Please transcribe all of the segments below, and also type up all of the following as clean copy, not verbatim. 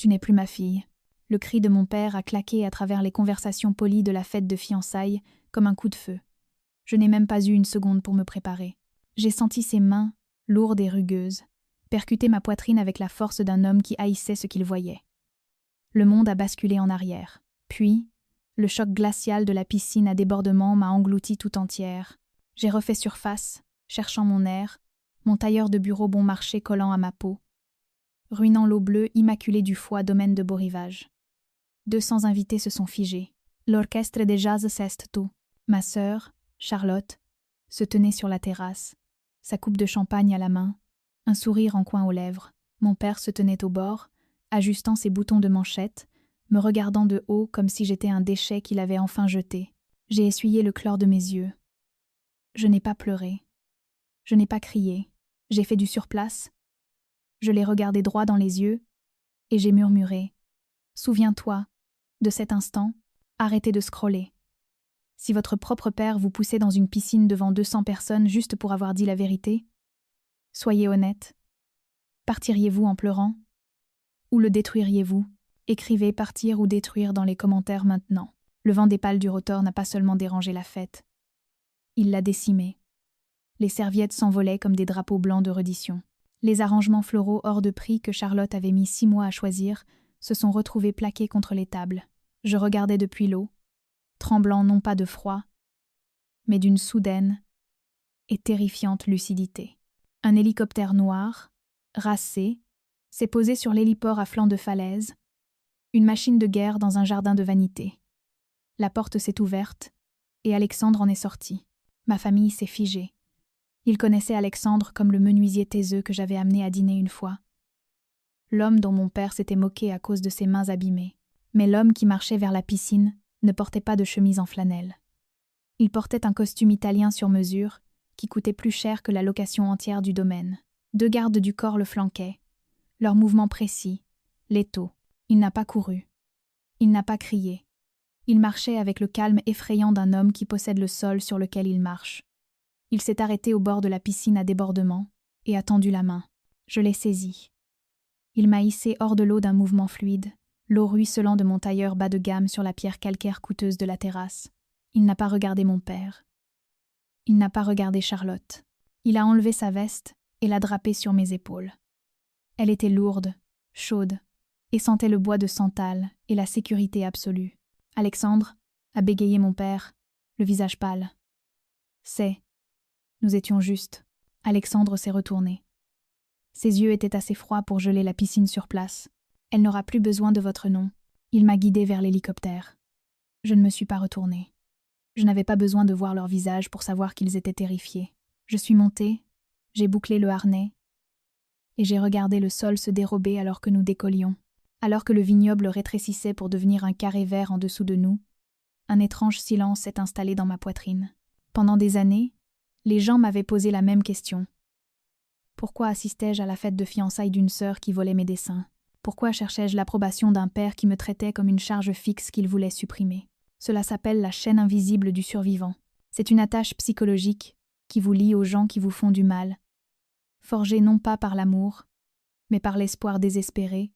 Tu n'es plus ma fille. Le cri de mon père a claqué à travers les conversations polies de la fête de fiançailles comme un coup de feu. Je n'ai même pas eu une seconde pour me préparer. J'ai senti ses mains, lourdes et rugueuses, percuter ma poitrine avec la force d'un homme qui haïssait ce qu'il voyait. Le monde a basculé en arrière. Puis, le choc glacial de la piscine à débordement m'a engloutie tout entière. J'ai refait surface, cherchant mon air, mon tailleur de bureau bon marché collant à ma peau, ruinant l'eau bleue immaculée du foie domaine de beau rivage. 200 invités se sont figés. L'orchestre de jazz cesse tout. Ma sœur, Charlotte, se tenait sur la terrasse, sa coupe de champagne à la main, un sourire en coin aux lèvres. Mon père se tenait au bord, ajustant ses boutons de manchette, me regardant de haut comme si j'étais un déchet qu'il avait enfin jeté. J'ai essuyé le chlore de mes yeux. Je n'ai pas pleuré. Je n'ai pas crié. J'ai fait du surplace. Je l'ai regardé droit dans les yeux, et j'ai murmuré. Souviens-toi, de cet instant, arrêtez de scroller. Si votre propre père vous poussait dans une piscine devant 200 personnes juste pour avoir dit la vérité, soyez honnête. Partiriez-vous en pleurant? Ou le détruiriez-vous? Écrivez partir ou détruire dans les commentaires maintenant. Le vent des pales du rotor n'a pas seulement dérangé la fête. Il l'a décimée. Les serviettes s'envolaient comme des drapeaux blancs de reddition. Les arrangements floraux hors de prix que Charlotte avait mis 6 mois à choisir se sont retrouvés plaqués contre les tables. Je regardais depuis l'eau, tremblant non pas de froid, mais d'une soudaine et terrifiante lucidité. Un hélicoptère noir, racé, s'est posé sur l'héliport à flanc de falaise, une machine de guerre dans un jardin de vanité. La porte s'est ouverte, et Alexandre en est sorti. Ma famille s'est figée. Ils connaissaient Alexandre comme le menuisier taiseux que j'avais amené à dîner une fois. L'homme dont mon père s'était moqué à cause de ses mains abîmées. Mais l'homme qui marchait vers la piscine ne portait pas de chemise en flanelle. Il portait un costume italien sur mesure qui coûtait plus cher que la location entière du domaine. 2 gardes du corps le flanquaient. Leurs mouvements précis, létaux. Il n'a pas couru. Il n'a pas crié. Il marchait avec le calme effrayant d'un homme qui possède le sol sur lequel il marche. Il s'est arrêté au bord de la piscine à débordement et a tendu la main. Je l'ai saisi. Il m'a hissé hors de l'eau d'un mouvement fluide, l'eau ruisselant de mon tailleur bas de gamme sur la pierre calcaire coûteuse de la terrasse. Il n'a pas regardé mon père. Il n'a pas regardé Charlotte. Il a enlevé sa veste et l'a drapée sur mes épaules. Elle était lourde, chaude, et sentait le bois de santal et la sécurité absolue. Alexandre, a bégayé mon père, le visage pâle. C'est. Nous étions justes. Alexandre s'est retourné. Ses yeux étaient assez froids pour geler la piscine sur place. Elle n'aura plus besoin de votre nom. Il m'a guidée vers l'hélicoptère. Je ne me suis pas retournée. Je n'avais pas besoin de voir leur visage pour savoir qu'ils étaient terrifiés. Je suis montée, j'ai bouclé le harnais, et j'ai regardé le sol se dérober alors que nous décollions. Alors que le vignoble rétrécissait pour devenir un carré vert en dessous de nous, un étrange silence s'est installé dans ma poitrine. Pendant des années, les gens m'avaient posé la même question. Pourquoi assistais-je à la fête de fiançailles d'une sœur qui volait mes dessins? Pourquoi cherchais-je l'approbation d'un père qui me traitait comme une charge fixe qu'il voulait supprimer? Cela s'appelle la chaîne invisible du survivant. C'est une attache psychologique qui vous lie aux gens qui vous font du mal, forgée non pas par l'amour, mais par l'espoir désespéré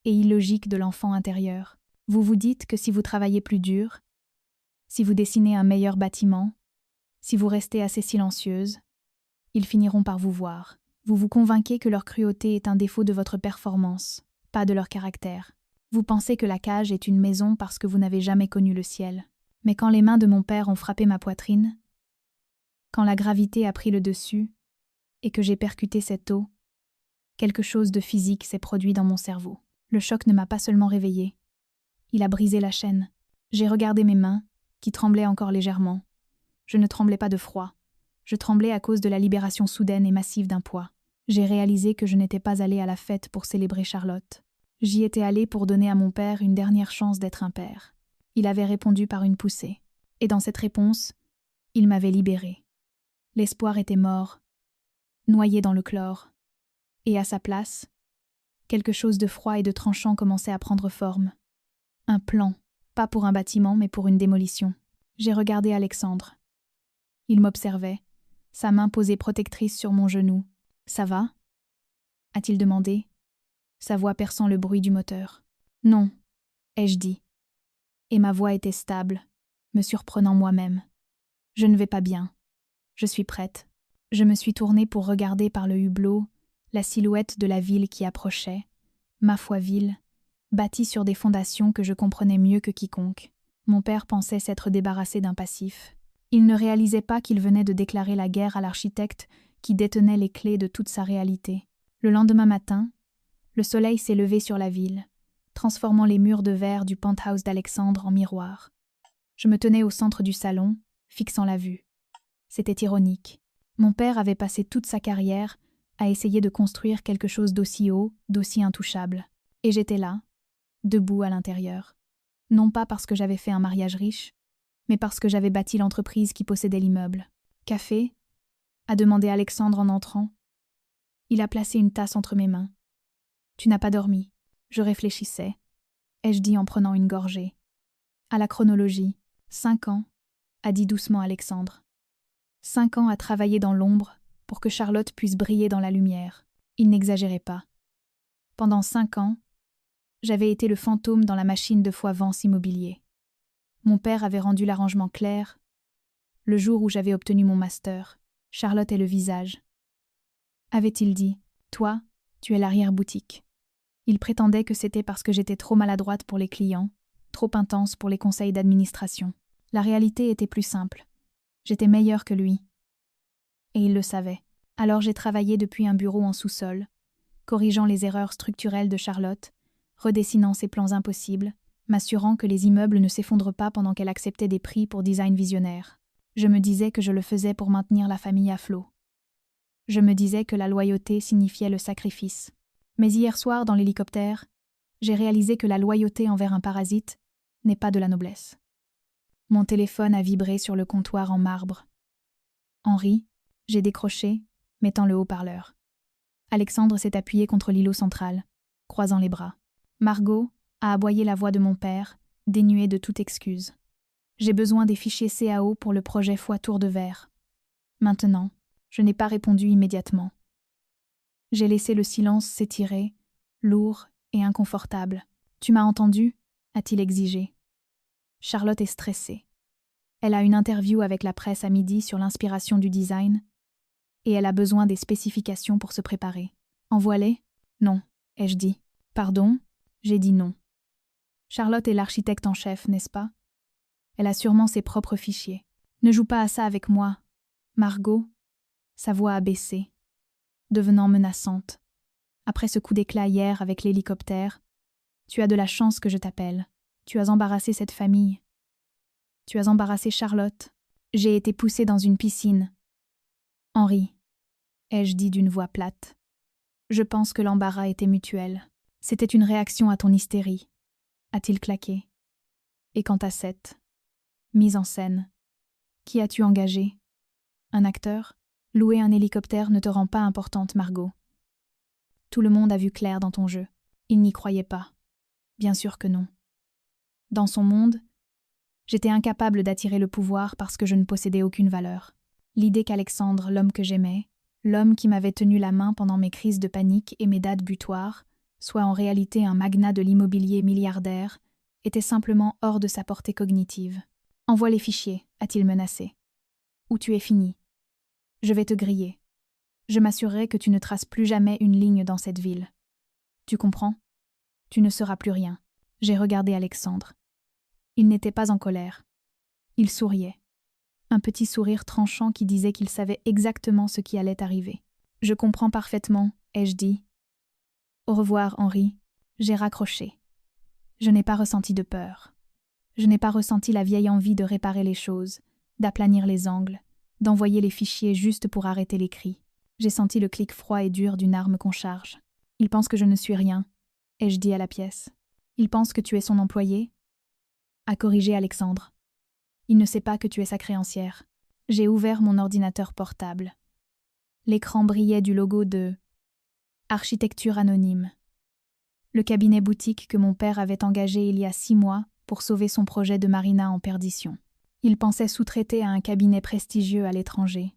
et illogique de l'enfant intérieur. Vous vous dites que si vous travaillez plus dur, si vous dessinez un meilleur bâtiment, si vous restez assez silencieuse, ils finiront par vous voir. Vous vous convainquez que leur cruauté est un défaut de votre performance, pas de leur caractère. Vous pensez que la cage est une maison parce que vous n'avez jamais connu le ciel. Mais quand les mains de mon père ont frappé ma poitrine, quand la gravité a pris le dessus, et que j'ai percuté cette eau, quelque chose de physique s'est produit dans mon cerveau. Le choc ne m'a pas seulement réveillée. Il a brisé la chaîne. J'ai regardé mes mains, qui tremblaient encore légèrement. Je ne tremblais pas de froid. Je tremblais à cause de la libération soudaine et massive d'un poids. J'ai réalisé que je n'étais pas allée à la fête pour célébrer Charlotte. J'y étais allée pour donner à mon père une dernière chance d'être un père. Il avait répondu par une poussée. Et dans cette réponse, il m'avait libérée. L'espoir était mort, noyé dans le chlore. Et à sa place, quelque chose de froid et de tranchant commençait à prendre forme. Un plan, pas pour un bâtiment, mais pour une démolition. J'ai regardé Alexandre. Il m'observait, sa main posée protectrice sur mon genou. « Ça va » a-t-il demandé. sa voix perçant le bruit du moteur. « Non, ai-je dit. » Et ma voix était stable, me surprenant moi-même. « Je ne vais pas bien. Je suis prête. » Je me suis tournée pour regarder par le hublot la silhouette de la ville qui approchait, ma foi ville, bâtie sur des fondations que je comprenais mieux que quiconque. Mon père pensait s'être débarrassé d'un passif. Il ne réalisait pas qu'il venait de déclarer la guerre à l'architecte qui détenait les clés de toute sa réalité. Le lendemain matin, le soleil s'est levé sur la ville, transformant les murs de verre du penthouse d'Alexandre en miroir. Je me tenais au centre du salon, fixant la vue. C'était ironique. Mon père avait passé toute sa carrière à essayer de construire quelque chose d'aussi haut, d'aussi intouchable. Et j'étais là, debout à l'intérieur. Non pas parce que j'avais fait un mariage riche, mais parce que j'avais bâti l'entreprise qui possédait l'immeuble. « Café » a demandé Alexandre en entrant. Il a placé une tasse entre mes mains. « Tu n'as pas dormi. » Je réfléchissais, ai-je dit en prenant une gorgée. « À la chronologie. 5 ans, » a dit doucement Alexandre. 5 ans à travailler dans l'ombre pour que Charlotte puisse briller dans la lumière. Il n'exagérait pas. Pendant 5 ans, j'avais été le fantôme dans la machine de foie-vence immobilier. Mon père avait rendu l'arrangement clair. Le jour où j'avais obtenu mon master, Charlotte est le visage. Avait-il dit, « Toi, tu es l'arrière-boutique. » Il prétendait que c'était parce que j'étais trop maladroite pour les clients, trop intense pour les conseils d'administration. La réalité était plus simple. J'étais meilleure que lui. Et il le savait. Alors j'ai travaillé depuis un bureau en sous-sol, corrigeant les erreurs structurelles de Charlotte, redessinant ses plans impossibles, m'assurant que les immeubles ne s'effondrent pas pendant qu'elle acceptait des prix pour design visionnaire. Je me disais que je le faisais pour maintenir la famille à flot. Je me disais que la loyauté signifiait le sacrifice. Mais hier soir, dans l'hélicoptère, j'ai réalisé que la loyauté envers un parasite n'est pas de la noblesse. Mon téléphone a vibré sur le comptoir en marbre. Henri, j'ai décroché, mettant le haut-parleur. Alexandre s'est appuyé contre l'îlot central, croisant les bras. Margot a aboyé la voix de mon père, dénuée de toute excuse. J'ai besoin des fichiers CAO pour le projet Tour de Verre. Maintenant, je n'ai pas répondu immédiatement. J'ai laissé le silence s'étirer, lourd et inconfortable. « Tu m'as entendu ?» a-t-il exigé. Charlotte est stressée. Elle a une interview avec la presse à midi sur l'inspiration du design et elle a besoin des spécifications pour se préparer. « Envoie-les » ? « Non, ai-je dit. »« Pardon ?» J'ai dit non. Charlotte est l'architecte en chef, n'est-ce pas? Elle a sûrement ses propres fichiers. Ne joue pas à ça avec moi. Margot, sa voix a baissé, devenant menaçante. Après ce coup d'éclat hier avec l'hélicoptère, tu as de la chance que je t'appelle. Tu as embarrassé cette famille. Tu as embarrassé Charlotte. J'ai été poussée dans une piscine. Henri, ai-je dit d'une voix plate. Je pense que l'embarras était mutuel. C'était une réaction à ton hystérie, a-t-il claqué. Et quant à cette mise en scène, qui as-tu engagé? Un acteur? Louer un hélicoptère ne te rend pas importante, Margot. Tout le monde a vu clair dans ton jeu. Il n'y croyait pas. Bien sûr que non. Dans son monde, j'étais incapable d'attirer le pouvoir parce que je ne possédais aucune valeur. L'idée qu'Alexandre, l'homme que j'aimais, l'homme qui m'avait tenu la main pendant mes crises de panique et mes dates butoirs, soit en réalité un magnat de l'immobilier milliardaire, était simplement hors de sa portée cognitive. « Envoie les fichiers », a-t-il menacé. « Ou tu es fini. Je vais te griller. Je m'assurerai que tu ne traces plus jamais une ligne dans cette ville. Tu comprends? Tu ne seras plus rien. » J'ai regardé Alexandre. Il n'était pas en colère. Il souriait. Un petit sourire tranchant qui disait qu'il savait exactement ce qui allait arriver. « Je comprends parfaitement », ai-je dit. « Au revoir, Henri. » J'ai raccroché. Je n'ai pas ressenti de peur. Je n'ai pas ressenti la vieille envie de réparer les choses, d'aplanir les angles, d'envoyer les fichiers juste pour arrêter les cris. J'ai senti le clic froid et dur d'une arme qu'on charge. « Il pense que je ne suis rien », ai-je dit à la pièce. « Il pense que tu es son employé ?» A corrigé Alexandre. « Il ne sait pas que tu es sa créancière. » J'ai ouvert mon ordinateur portable. L'écran brillait du logo de Architecture Anonyme, le cabinet boutique que mon père avait engagé il y a 6 mois pour sauver son projet de marina en perdition. Il pensait sous-traiter à un cabinet prestigieux à l'étranger.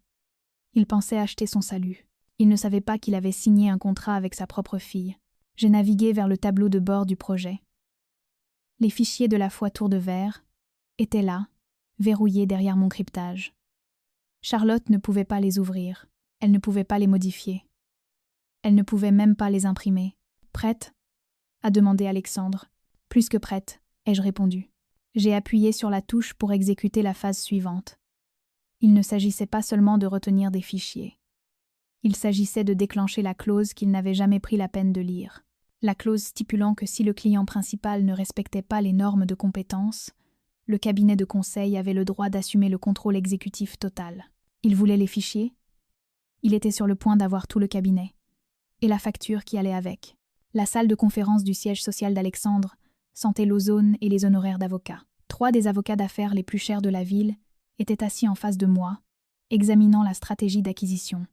Il pensait acheter son salut. Il ne savait pas qu'il avait signé un contrat avec sa propre fille. J'ai navigué vers le tableau de bord du projet. Les fichiers de la foi Tour de Verre étaient là, verrouillés derrière mon cryptage. Charlotte ne pouvait pas les ouvrir, elle ne pouvait pas les modifier. Elle ne pouvait même pas les imprimer. « Prête ?» a demandé Alexandre. « Plus que prête », ai-je répondu. J'ai appuyé sur la touche pour exécuter la phase suivante. Il ne s'agissait pas seulement de retenir des fichiers. Il s'agissait de déclencher la clause qu'il n'avait jamais pris la peine de lire. La clause stipulant que si le client principal ne respectait pas les normes de compétence, le cabinet de conseil avait le droit d'assumer le contrôle exécutif total. Il voulait les fichiers. Il était sur le point d'avoir tout le cabinet. Et la facture qui allait avec. La salle de conférence du siège social d'Alexandre sentait l'ozone et les honoraires d'avocats. 3 des avocats d'affaires les plus chers de la ville étaient assis en face de moi, examinant la stratégie d'acquisition.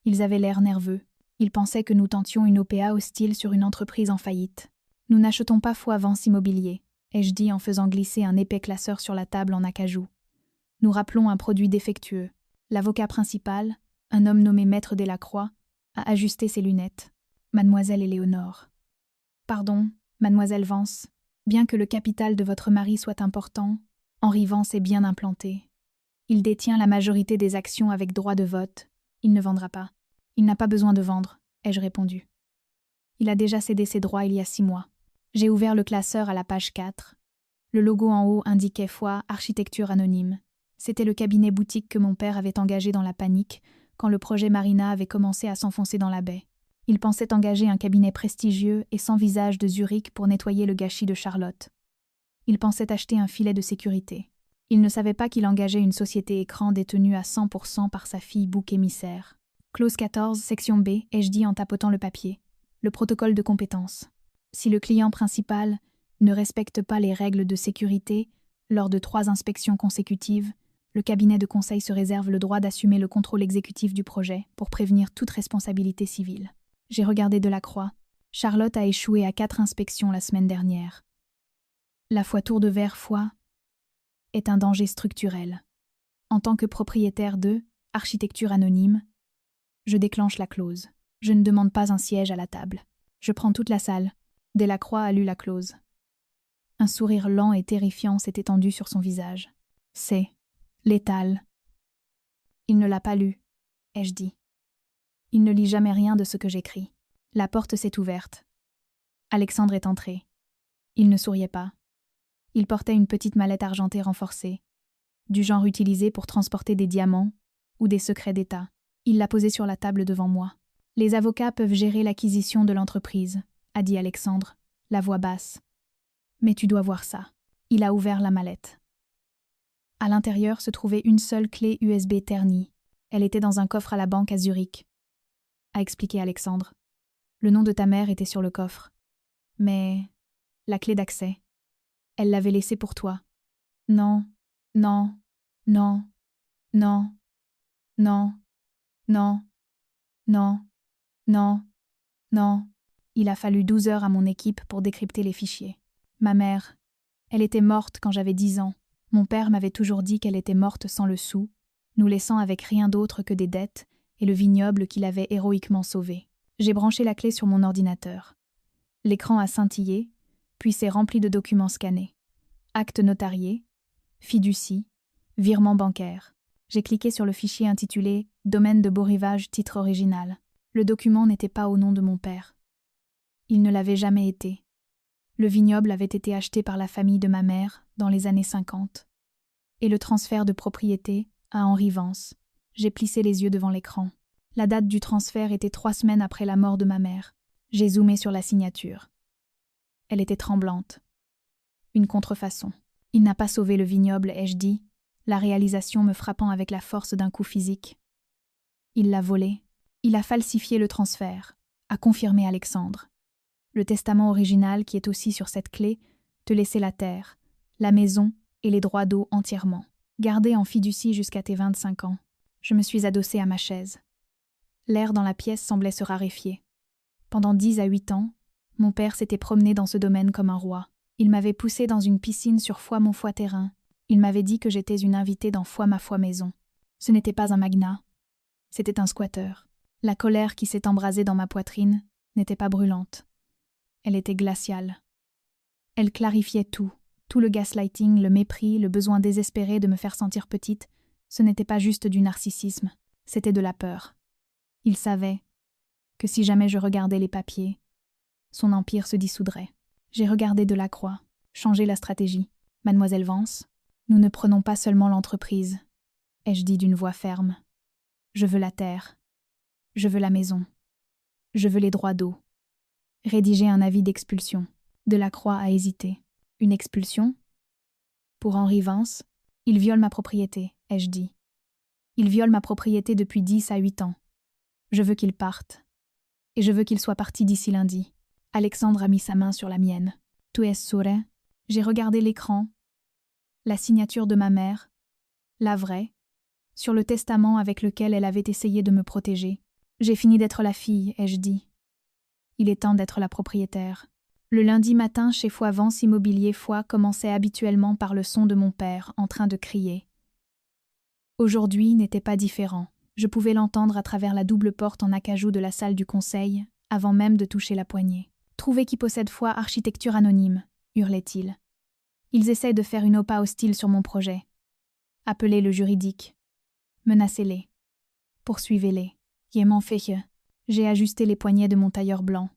Ils avaient l'air nerveux. Ils pensaient que nous tentions une OPA hostile sur une entreprise en faillite. « Nous n'achetons pas Foy-Vence Immobilier », ai-je dit en faisant glisser un épais classeur sur la table en acajou. « Nous rappelons un produit défectueux. » L'avocat principal, un homme nommé Maître Delacroix, a ajusté ses lunettes. « Mademoiselle Éléonore. »« Pardon, Mademoiselle Vance. Bien que le capital de votre mari soit important, Henri Vance est bien implanté. Il détient la majorité des actions avec droit de vote. Il ne vendra pas. » « Il n'a pas besoin de vendre, » ai-je répondu. Il a déjà cédé ses droits il y a 6 mois. J'ai ouvert le classeur à la page 4. Le logo en haut indiquait Foy Architecture Anonyme. C'était le cabinet boutique que mon père avait engagé dans la panique quand le projet Marina avait commencé à s'enfoncer dans la baie. Il pensait engager un cabinet prestigieux et sans visage de Zurich pour nettoyer le gâchis de Charlotte. Il pensait acheter un filet de sécurité. Il ne savait pas qu'il engageait une société écran détenue à 100% par sa fille bouc émissaire. Clause 14, section B, ai-je dit en tapotant le papier. Le protocole de compétence. Si le client principal ne respecte pas les règles de sécurité lors de 3 inspections consécutives, le cabinet de conseil se réserve le droit d'assumer le contrôle exécutif du projet pour prévenir toute responsabilité civile. J'ai regardé Delacroix. Charlotte a échoué à 4 inspections la semaine dernière. La Foy Tour de Verre Foy est un danger structurel. En tant que propriétaire de Architecture Anonyme, je déclenche la clause. Je ne demande pas un siège à la table. Je prends toute la salle. Delacroix a lu la clause. Un sourire lent et terrifiant s'est étendu sur son visage. C'est létal. Il ne l'a pas lu, ai-je dit. Il ne lit jamais rien de ce que j'écris. La porte s'est ouverte. Alexandre est entré. Il ne souriait pas. Il portait une petite mallette argentée renforcée, du genre utilisé pour transporter des diamants ou des secrets d'État. Il l'a posée sur la table devant moi. « Les avocats peuvent gérer l'acquisition de l'entreprise », a dit Alexandre, la voix basse. « Mais tu dois voir ça. » Il a ouvert la mallette. À l'intérieur se trouvait une seule clé USB ternie. Elle était dans un coffre à la banque à Zurich, a expliqué Alexandre. Le nom de ta mère était sur le coffre. Mais la clé d'accès, elle l'avait laissée pour toi. Non, non, non, non, non. Non, non, non, non. Il a fallu 12 heures à mon équipe pour décrypter les fichiers. Ma mère, elle était morte quand j'avais 10 ans. Mon père m'avait toujours dit qu'elle était morte sans le sou, nous laissant avec rien d'autre que des dettes et le vignoble qu'il avait héroïquement sauvé. J'ai branché la clé sur mon ordinateur. L'écran a scintillé, puis s'est rempli de documents scannés. Actes notariés, fiducie, virement bancaire. J'ai cliqué sur le fichier intitulé « Domaine de Beau-Rivage, titre original ». Le document n'était pas au nom de mon père. Il ne l'avait jamais été. Le vignoble avait été acheté par la famille de ma mère dans les années 50. Et le transfert de propriété à Henri Vance. J'ai plissé les yeux devant l'écran. La date du transfert était 3 semaines après la mort de ma mère. J'ai zoomé sur la signature. Elle était tremblante. Une contrefaçon. Il n'a pas sauvé le vignoble, ai-je dit, la réalisation me frappant avec la force d'un coup physique. Il l'a volé. Il a falsifié le transfert, a confirmé Alexandre. Le testament original qui est aussi sur cette clé te laissait la terre, la maison et les droits d'eau entièrement. Gardé en fiducie jusqu'à tes 25 ans. Je me suis adossée à ma chaise. L'air dans la pièce semblait se raréfier. Pendant 10 à 8 ans, mon père s'était promené dans ce domaine comme un roi. Il m'avait poussé dans une piscine sur Foy mon Foy terrain. Il m'avait dit que j'étais une invitée dans Foy ma Foy maison. Ce n'était pas un magnat. C'était un squatteur. La colère qui s'est embrasée dans ma poitrine n'était pas brûlante. Elle était glaciale. Elle clarifiait tout le gaslighting, le mépris, le besoin désespéré de me faire sentir petite. Ce n'était pas juste du narcissisme, c'était de la peur. Il savait que si jamais je regardais les papiers, son empire se dissoudrait. J'ai regardé Delacroix, changé la stratégie. Mademoiselle Vance, nous ne prenons pas seulement l'entreprise, ai-je dit d'une voix ferme. Je veux la terre. Je veux la maison. Je veux les droits d'eau. Rédiger un avis d'expulsion. Delacroix a hésité. Une expulsion? Pour Henri Vance, il viole ma propriété, ai-je dit. Il viole ma propriété depuis 10 à 8 ans. Je veux qu'il parte. Et je veux qu'il soit parti d'ici lundi. Alexandre a mis sa main sur la mienne. Tu es sûre? J'ai regardé l'écran. La signature de ma mère. La vraie. Sur le testament avec lequel elle avait essayé de me protéger. J'ai fini d'être la fille, ai-je dit. Il est temps d'être la propriétaire. Le lundi matin, chez Foy Vance Immobilier Foy commençait habituellement par le son de mon père, en train de crier. Aujourd'hui n'était pas différent. Je pouvais l'entendre à travers la double porte en acajou de la salle du conseil, avant même de toucher la poignée. « Trouvez qui possède Foy Architecture Anonyme », hurlait-il. « Ils essaient de faire une OPA hostile sur mon projet. Appelez le juridique. Menacez-les. Poursuivez-les. J'ai ajusté les poignets de mon tailleur blanc.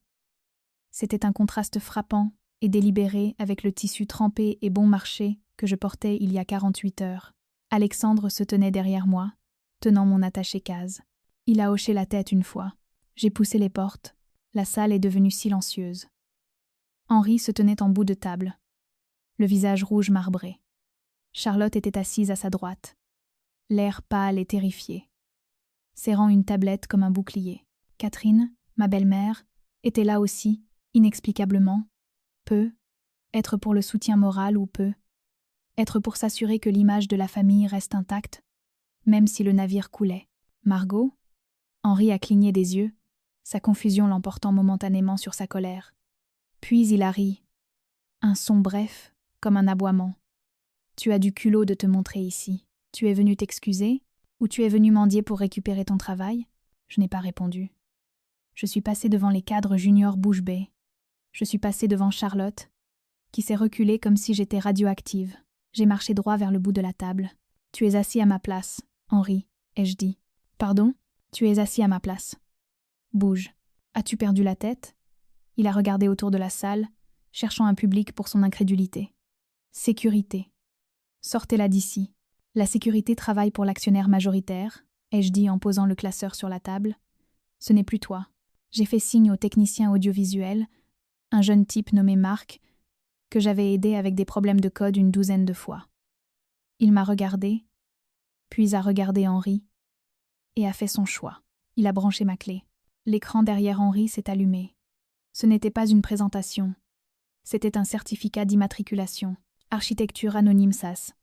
C'était un contraste frappant et délibéré avec le tissu trempé et bon marché que je portais il y a 48 heures. Alexandre se tenait derrière moi, tenant mon attaché-case. Il a hoché la tête une fois. J'ai poussé les portes. La salle est devenue silencieuse. Henri se tenait en bout de table, le visage rouge marbré. Charlotte était assise à sa droite, l'air pâle et terrifié, serrant une tablette comme un bouclier. Catherine, ma belle-mère, était là aussi, inexplicablement. Peu, être pour le soutien moral ou peu, être pour s'assurer que l'image de la famille reste intacte, même si le navire coulait. Margot? Henri a cligné des yeux, sa confusion l'emportant momentanément sur sa colère. Puis il a ri. Un son bref, comme un aboiement. Tu as du culot de te montrer ici. Tu es venu t'excuser? Ou tu es venu mendier pour récupérer ton travail? Je n'ai pas répondu. Je suis passée devant les cadres juniors bouche bée. Je suis passée devant Charlotte, qui s'est reculée comme si j'étais radioactive. J'ai marché droit vers le bout de la table. Tu es assis à ma place, Henri, ai-je dit. Pardon? Tu es assis à ma place. Bouge. As-tu perdu la tête? Il a regardé autour de la salle, cherchant un public pour son incrédulité. Sécurité. Sortez-la d'ici. La sécurité travaille pour l'actionnaire majoritaire, ai-je dit en posant le classeur sur la table. Ce n'est plus toi. J'ai fait signe au technicien audiovisuel, un jeune type nommé Marc, que j'avais aidé avec des problèmes de code une 12aine de fois. Il m'a regardé, puis a regardé Henri, et a fait son choix. Il a branché ma clé. L'écran derrière Henri s'est allumé. Ce n'était pas une présentation. C'était un certificat d'immatriculation. Architecture Anonyme SAS.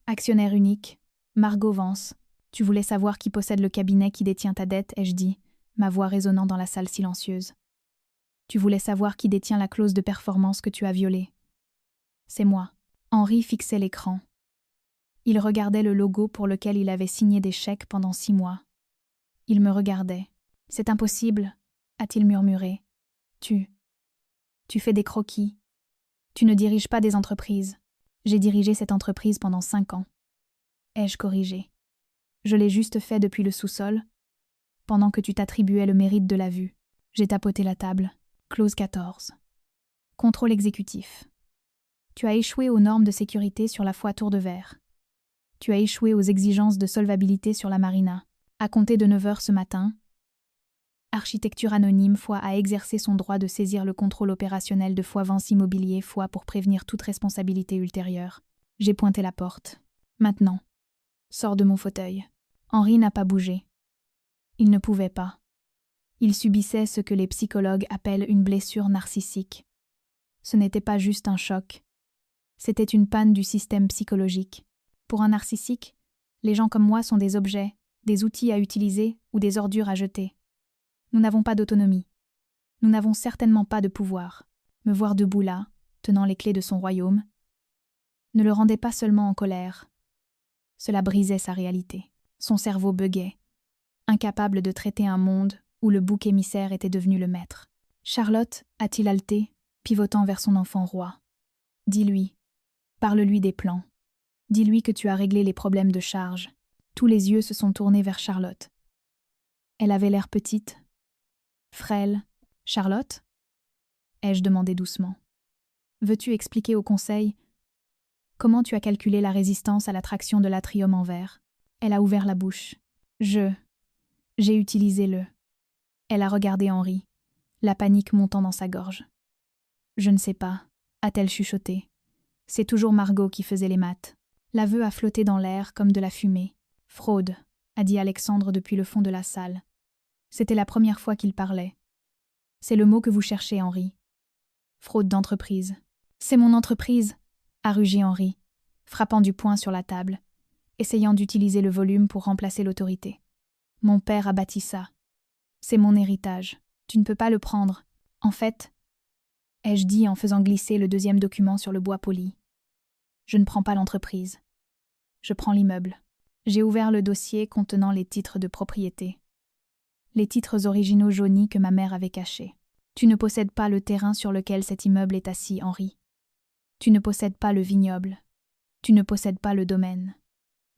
Actionnaire unique, Margot Vance. Tu voulais savoir qui possède le cabinet qui détient ta dette, ai-je dit, ma voix résonnant dans la salle silencieuse. Tu voulais savoir qui détient la clause de performance que tu as violée. C'est moi. Henri fixait l'écran. Il regardait le logo pour lequel il avait signé des chèques pendant 6 mois. Il me regardait. C'est impossible, a-t-il murmuré. Tu fais des croquis. Tu ne diriges pas des entreprises. J'ai dirigé cette entreprise pendant 5 ans. Ai-je corrigé? Je l'ai juste fait depuis le sous-sol, pendant que tu t'attribuais le mérite de la vue. J'ai tapoté la table. Clause 14. Contrôle exécutif. Tu as échoué aux normes de sécurité sur la Foy Tour de Verre. Tu as échoué aux exigences de solvabilité sur la marina. À compter de 9 heures ce matin, Architecture Anonyme Foy a exercé son droit de saisir le contrôle opérationnel de Foy Vance Immobilier Foy pour prévenir toute responsabilité ultérieure. J'ai pointé la porte. Maintenant. Sors de mon fauteuil. Henri n'a pas bougé. Il ne pouvait pas. Il subissait ce que les psychologues appellent une blessure narcissique. Ce n'était pas juste un choc. C'était une panne du système psychologique. Pour un narcissique, les gens comme moi sont des objets, des outils à utiliser ou des ordures à jeter. Nous n'avons pas d'autonomie. Nous n'avons certainement pas de pouvoir. Me voir debout là, tenant les clés de son royaume, ne le rendait pas seulement en colère. Cela brisait sa réalité. Son cerveau buguait, incapable de traiter un monde où le bouc émissaire était devenu le maître. Charlotte, a-t-il haleté, pivotant vers son enfant roi. Dis-lui. Parle-lui des plans. Dis-lui que tu as réglé les problèmes de charge. Tous les yeux se sont tournés vers Charlotte. Elle avait l'air petite, frêle. Charlotte ? Ai-je demandé doucement. Veux-tu expliquer au conseil comment tu as calculé la résistance à l'attraction de l'atrium en verre ? Elle a ouvert la bouche. J'ai utilisé le. Elle a regardé Henri, la panique montant dans sa gorge. Je ne sais pas, a-t-elle chuchoté. C'est toujours Margot qui faisait les maths. L'aveu a flotté dans l'air comme de la fumée. Fraude, a dit Alexandre depuis le fond de la salle. C'était la première fois qu'il parlait. C'est le mot que vous cherchez, Henri. Fraude d'entreprise. C'est mon entreprise, a rugi Henri, frappant du poing sur la table, essayant d'utiliser le volume pour remplacer l'autorité. Mon père a bâti ça. C'est mon héritage. Tu ne peux pas le prendre. En fait, ai-je dit en faisant glisser le deuxième document sur le bois poli. Je ne prends pas l'entreprise. Je prends l'immeuble. J'ai ouvert le dossier contenant les titres de propriété. Les titres originaux jaunis que ma mère avait cachés. Tu ne possèdes pas le terrain sur lequel cet immeuble est assis, Henri. Tu ne possèdes pas le vignoble. Tu ne possèdes pas le domaine.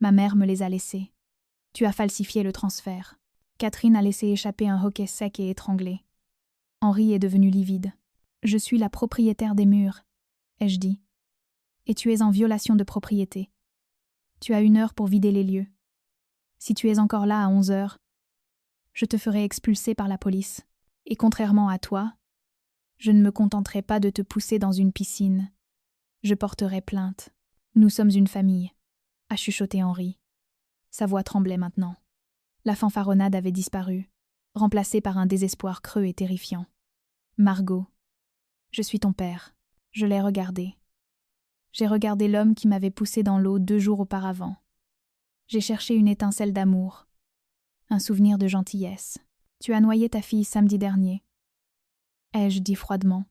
Ma mère me les a laissés. Tu as falsifié le transfert. Catherine a laissé échapper un hoquet sec et étranglé. Henri est devenu livide. Je suis la propriétaire des murs, ai-je dit. Et tu es en violation de propriété. Tu as 1 heure pour vider les lieux. Si tu es encore là à 11 heures, je te ferai expulser par la police. Et contrairement à toi, je ne me contenterai pas de te pousser dans une piscine. Je porterai plainte. Nous sommes une famille, a chuchoté Henri. Sa voix tremblait maintenant. La fanfaronnade avait disparu, remplacée par un désespoir creux et terrifiant. Margot, je suis ton père. Je l'ai regardé. J'ai regardé l'homme qui m'avait poussé dans l'eau 2 jours auparavant. J'ai cherché une étincelle d'amour, un souvenir de gentillesse. Tu as noyé ta fille samedi dernier. Ai-je dit froidement.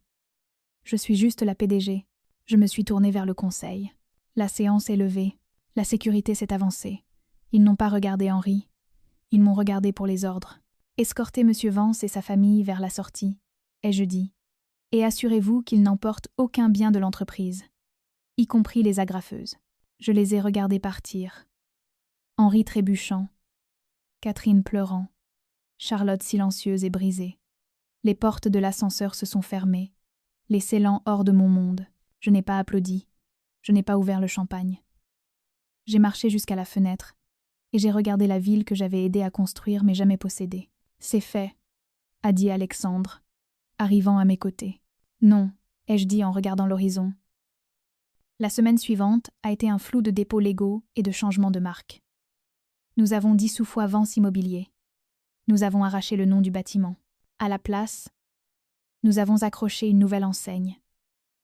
Je suis juste la PDG. Je me suis tournée vers le conseil. La séance est levée. La sécurité s'est avancée. Ils n'ont pas regardé Henri. Ils m'ont regardé pour les ordres. Escortez M. Vance et sa famille vers la sortie, ai-je dit. Et assurez-vous qu'ils n'emportent aucun bien de l'entreprise, y compris les agrafeuses. Je les ai regardés partir. Henri trébuchant. Catherine pleurant. Charlotte silencieuse et brisée. Les portes de l'ascenseur se sont fermées, les scellant hors de mon monde. Je n'ai pas applaudi. Je n'ai pas ouvert le champagne. J'ai marché jusqu'à la fenêtre, et j'ai regardé la ville que j'avais aidé à construire mais jamais possédée. C'est fait, a dit Alexandre, arrivant à mes côtés. Non, ai-je dit en regardant l'horizon. La semaine suivante a été un flou de dépôts légaux et de changements de marque. Nous avons dissous fois Vance Immobilier. Nous avons arraché le nom du bâtiment. À la place, nous avons accroché une nouvelle enseigne.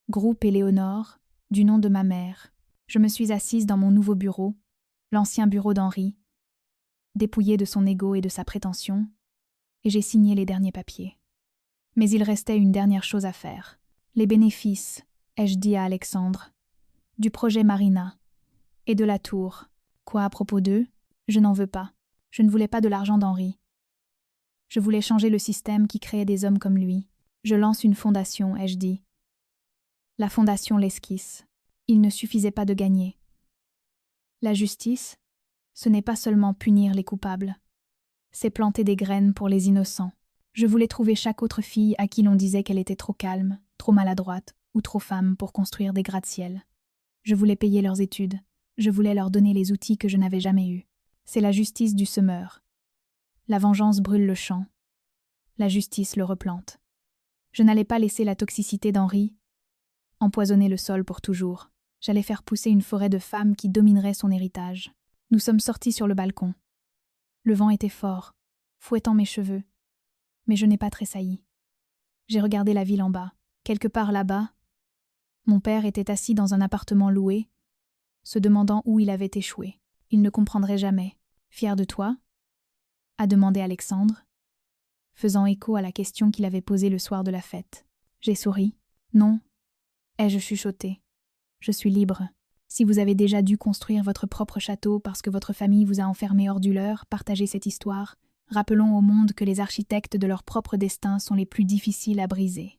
Groupe Éléonore, du nom de ma mère. Je me suis assise dans mon nouveau bureau, l'ancien bureau d'Henri, dépouillé de son ego et de sa prétention, et j'ai signé les derniers papiers. Mais il restait une dernière chose à faire. Les bénéfices, ai-je dit à Alexandre, du projet Marina, et de la tour. Quoi à propos d'eux? Je n'en veux pas. Je ne voulais pas de l'argent d'Henri. Je voulais changer le système qui créait des hommes comme lui. Je lance une fondation, ai-je dit. La fondation l'esquisse. Il ne suffisait pas de gagner. La justice, ce n'est pas seulement punir les coupables. C'est planter des graines pour les innocents. Je voulais trouver chaque autre fille à qui l'on disait qu'elle était trop calme, trop maladroite ou trop femme pour construire des gratte-ciel. Je voulais payer leurs études. Je voulais leur donner les outils que je n'avais jamais eus. C'est la justice du semeur. La vengeance brûle le champ. La justice le replante. Je n'allais pas laisser la toxicité d'Henri empoisonner le sol pour toujours. J'allais faire pousser une forêt de femmes qui dominerait son héritage. Nous sommes sortis sur le balcon. Le vent était fort, fouettant mes cheveux. Mais je n'ai pas tressailli. J'ai regardé la ville en bas. Quelque part là-bas, mon père était assis dans un appartement loué, se demandant où il avait échoué. Il ne comprendrait jamais. « Fier de toi ?» a demandé Alexandre, faisant écho à la question qu'il avait posée le soir de la fête. J'ai souri. « Non. » ai-je chuchoté. « Je suis libre. Si vous avez déjà dû construire votre propre château parce que votre famille vous a enfermé hors du leur, partagez cette histoire, Rappelons au monde que les architectes de leur propre destin sont les plus difficiles à briser.